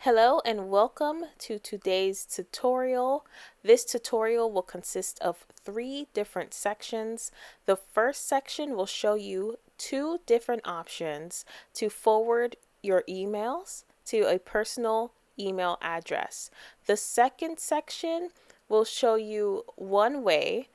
Hello and welcome to today's tutorial. This tutorial will consist of 3 different sections. The first section will show you 2 different options to forward your emails to a personal email address. The second section will show you one way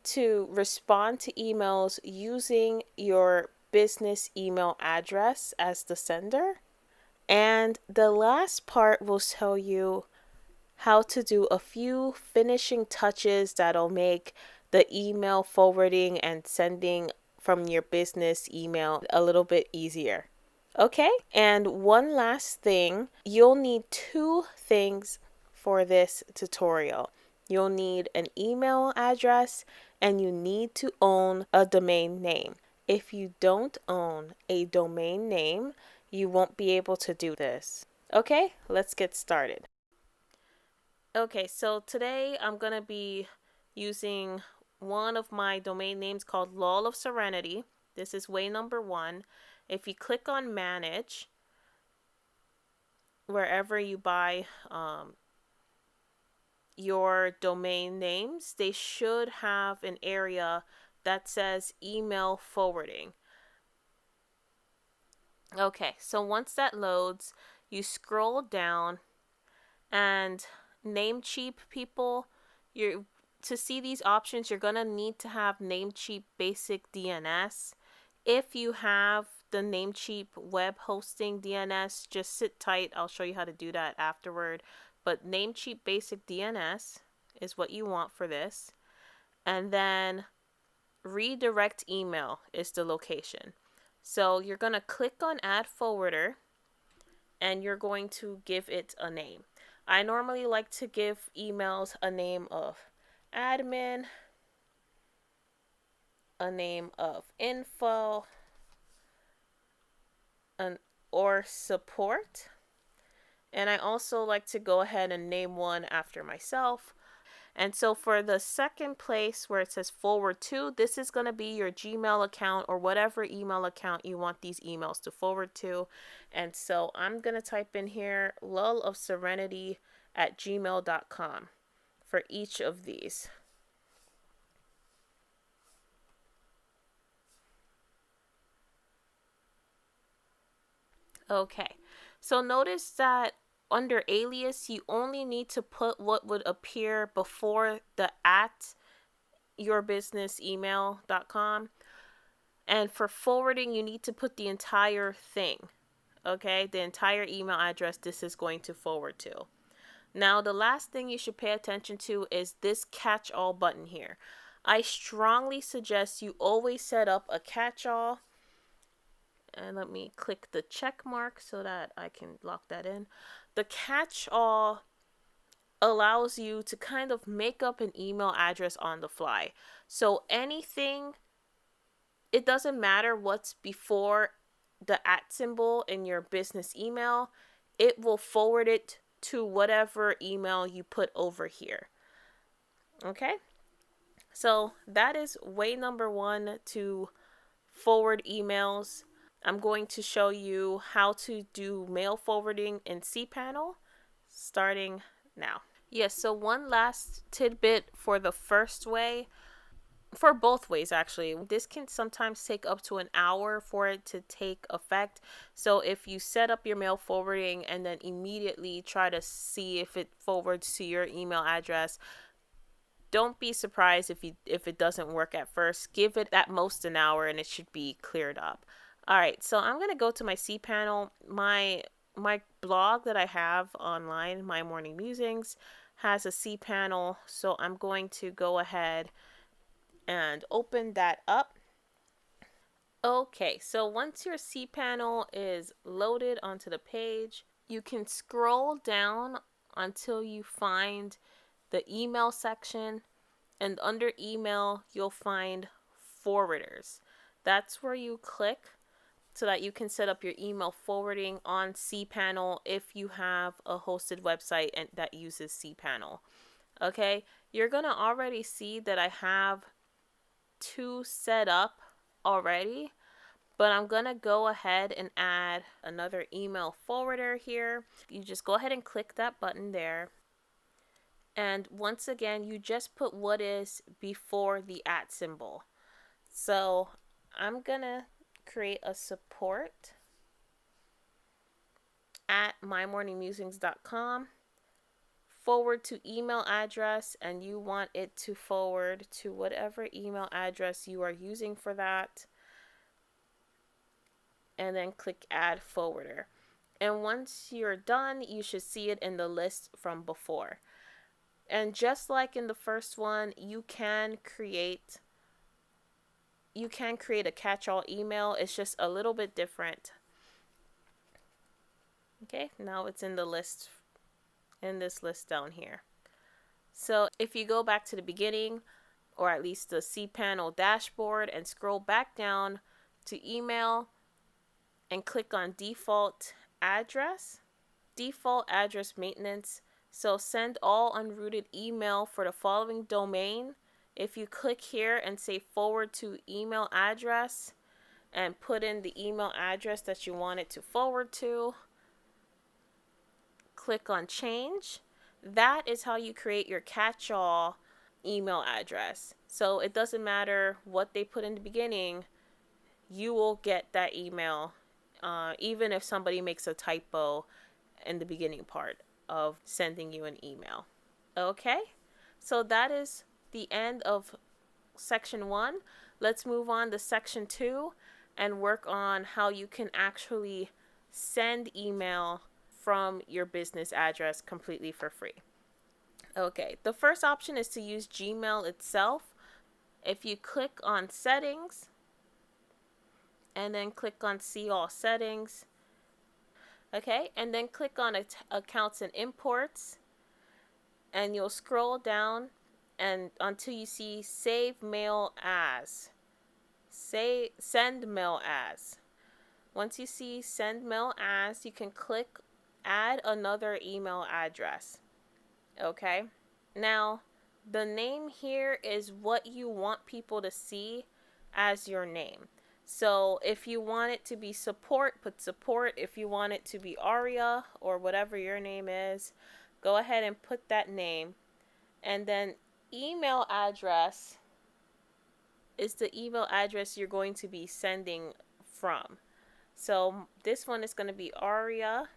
to respond to emails using your business email address as the sender. And the last part will tell you how to do a few finishing touches that'll make the email forwarding and sending from your business email a little bit easier. Okay, and one last thing, you'll need 2 things for this tutorial. You'll need an email address and you need to own a domain name. If you don't own a domain name, you won't be able to do this. Okay, let's get started. Okay, so today I'm going to be using one of my domain names called Lull of Serenity. This is way number 1. If you click on Manage, wherever you buy your domain names, they should have an area that says email forwarding. Okay, so once that loads, you scroll down and Namecheap people, to see these options, you're gonna need to have Namecheap basic DNS. If you have the Namecheap web hosting DNS, just sit tight. I'll show you how to do that afterward. But Namecheap basic DNS is what you want for this. And then redirect email is the location. So you're gonna click on add forwarder and you're going to give it a name. I normally like to give emails a name of admin, a name of info, or support. And I also like to go ahead and name one after myself. And so for the second place where it says forward to, this is going to be your Gmail account or whatever email account you want these emails to forward to. And so I'm going to type in here lullofserenity@gmail.com for each of these. Okay, so notice that under alias, you only need to put what would appear before the @yourbusinessemail.com. And for forwarding, you need to put the entire thing. Okay, the entire email address this is going to forward to. Now, the last thing you should pay attention to is this catch-all button here. I strongly suggest you always set up a catch-all. And let me click the check mark so that I can lock that in. The catch-all allows you to kind of make up an email address on the fly. So anything, it doesn't matter what's before the @ symbol in your business email, it will forward it to whatever email you put over here. Okay? So that is way number 1 to forward emails. I'm going to show you how to do mail forwarding in cPanel starting now. Yes, so one last tidbit for the first way, for both ways actually. This can sometimes take up to an hour for it to take effect. So if you set up your mail forwarding and then immediately try to see if it forwards to your email address, don't be surprised if it doesn't work at first. Give it at most an hour and it should be cleared up. All right, so I'm going to go to my cPanel. My blog that I have online, My Morning Musings, has a cPanel. So I'm going to go ahead and open that up. Okay, so once your cPanel is loaded onto the page, you can scroll down until you find the email section. And under email, you'll find forwarders. That's where you click so that you can set up your email forwarding on cPanel if you have a hosted website and that uses cPanel. Okay, you're gonna already see that I have 2 set up already, But I'm going to go ahead and add another email forwarder here. You just go ahead and click that button there. And once again, you just put what is before the @ symbol. So I'm going to create a support at mymorningmusings.com forward to email address, and you want it to forward to whatever email address you are using for that, and then click add forwarder. And once you're done, you should see it in the list from before. And just like in the first one, you can create a catch-all email. It's just a little bit different. Okay, now it's in the list, in this list down here. So if you go back to the beginning, or at least the cPanel dashboard, and scroll back down to email and click on default address maintenance. So send all unrouted email for the following domain. If you click here and say forward to email address and put in the email address that you want it to forward to, click on change. That is how you create your catch-all email address. So it doesn't matter what they put in the beginning, you will get that email, even if somebody makes a typo in the beginning part of sending you an email. Okay, so that is the end of section 1. Let's move on to section 2 and work on how you can actually send email from your business address completely for free. Okay, the first option is to use Gmail itself. If you click on settings and then click on see all settings, okay, and then click on accounts and imports, and you'll scroll down and until you see save mail as, send mail as. Once you see send mail as, you can click add another email address. Okay, now the name here is what you want people to see as your name. So if you want it to be support, put support. If you want it to be Aria or whatever your name is, go ahead and put that name. And then email address is the email address you're going to be sending from. So this one is going to be Aria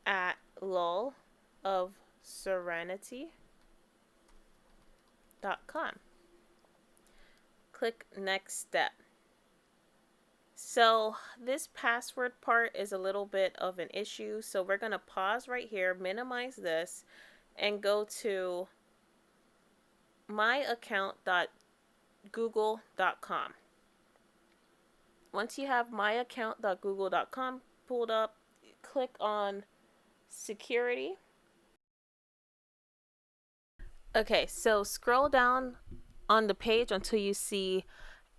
at lul of serenity.com. Click next step. So this password part is a little bit of an issue, so we're going to pause right here, minimize this, and go to myaccount.google.com. Once you have myaccount.google.com pulled up, click on security. Okay, so scroll down on the page until you see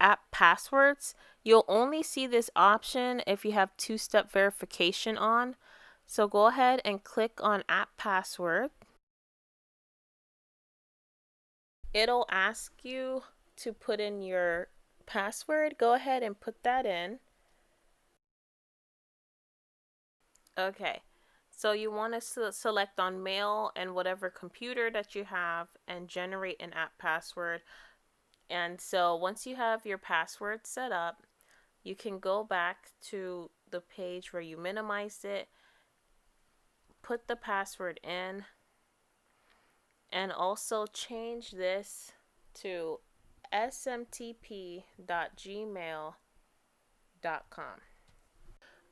app passwords. You'll only see this option if you have two-step verification on. So go ahead and click on app password. It'll ask you to put in your password. Go ahead and put that in. Okay, so you want to select on mail and whatever computer that you have and generate an app password. And so once you have your password set up, you can go back to the page where you minimized it, put the password in, and also change this to smtp.gmail.com.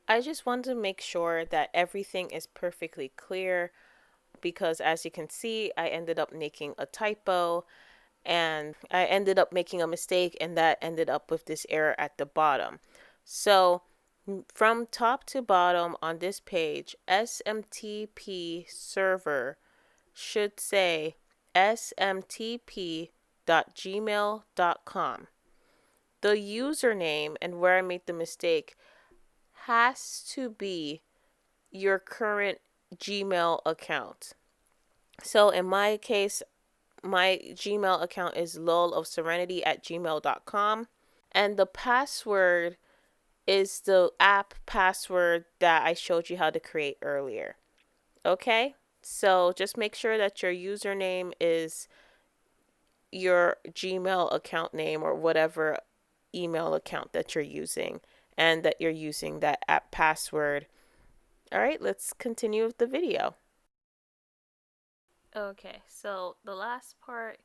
I just want to make sure that everything is perfectly clear because as you can see, I ended up making a typo and I ended up making a mistake, and that ended up with this error at the bottom. So from top to bottom on this page, SMTP server should say smtp.gmail.com. The username and where I made the mistake has to be your current Gmail account. So in my case, my Gmail account is lulofserenity@gmail.com, and the password is the app password that I showed you how to create earlier. Okay? So just make sure that your username is your Gmail account name or whatever email account that you're using, and that you're using that app password. All right, let's continue with the video. Okay, so the last part,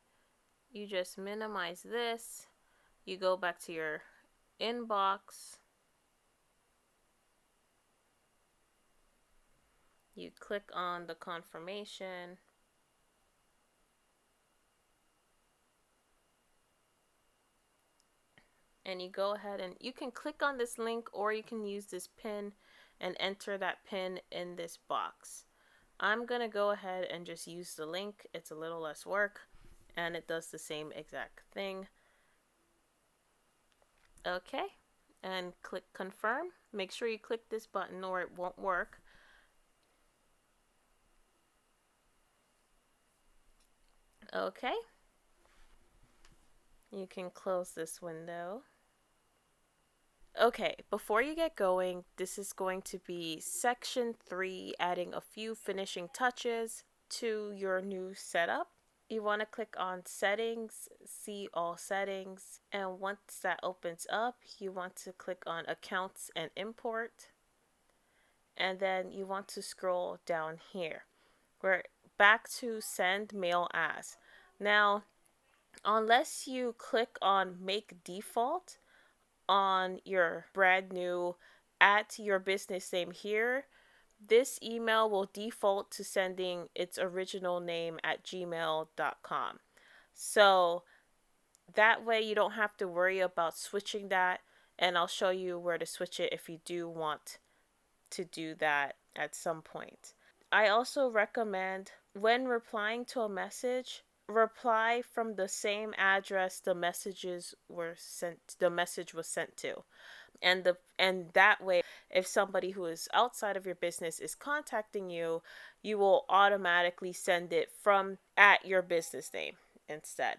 you just minimize this. You go back to your inbox. You click on the confirmation. And you go ahead and you can click on this link, or you can use this pin and enter that pin in this box. I'm going to go ahead and just use the link. It's a little less work and it does the same exact thing. Okay, and click confirm. Make sure you click this button or it won't work. Okay, you can close this window. Okay, before you get going, this is going to be section 3, adding a few finishing touches to your new setup. You want to click on settings, see all settings, and once that opens up, you want to click on accounts and import, and then you want to scroll down here. We're back to send mail as. Now, unless you click on make default on your brand new at your business name here, this email will default to sending its original name at gmail.com. So that way you don't have to worry about switching that, and I'll show you where to switch it if you do want to do that at some point. I also recommend, when replying to a message, reply from the same address the message was sent to. And that way, if somebody who is outside of your business is contacting you, you will automatically send it from at your business name instead.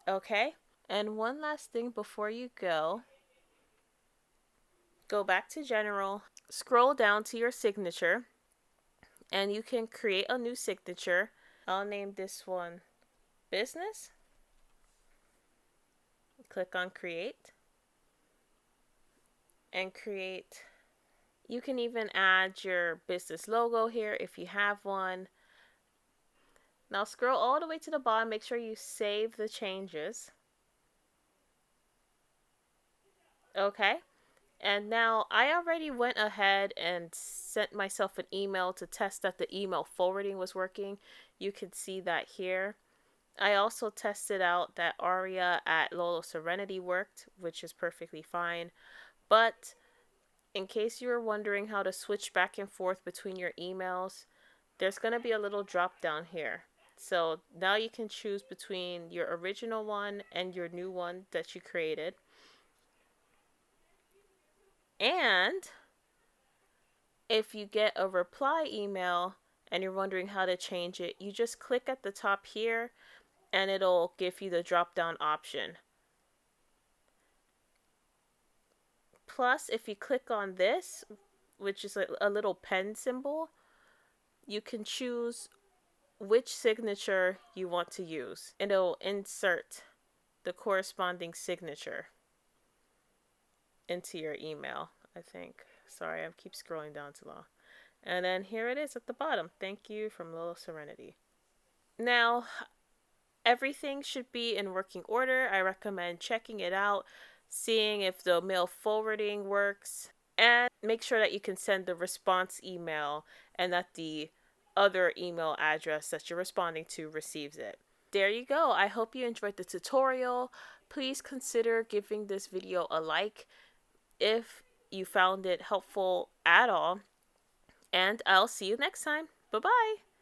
Okay? And one last thing before you go back to general, scroll down to your signature, and you can create a new signature. I'll name this one business. Click on create and create. You can even add your business logo here if you have one. Now scroll all the way to the bottom. Make sure you save the changes. Okay. And now I already went ahead and sent myself an email to test that the email forwarding was working. You can see that here. I also tested out that Aria at Lolo Serenity worked, which is perfectly fine. But in case you were wondering how to switch back and forth between your emails, there's going to be a little drop down here. So now you can choose between your original one and your new one that you created. And if you get a reply email and you're wondering how to change it, you just click at the top here and it'll give you the drop down option. Plus, if you click on this, which is a little pen symbol, you can choose which signature you want to use. And it'll insert the corresponding signature into your email, I think. Sorry, I keep scrolling down too long. And then here it is at the bottom. Thank you from Lolo Serenity. Now, everything should be in working order. I recommend checking it out, seeing if the mail forwarding works, and make sure that you can send the response email and that the other email address that you're responding to receives it. There you go. I hope you enjoyed the tutorial. Please consider giving this video a like if you found it helpful at all. And I'll see you next time. Bye-bye.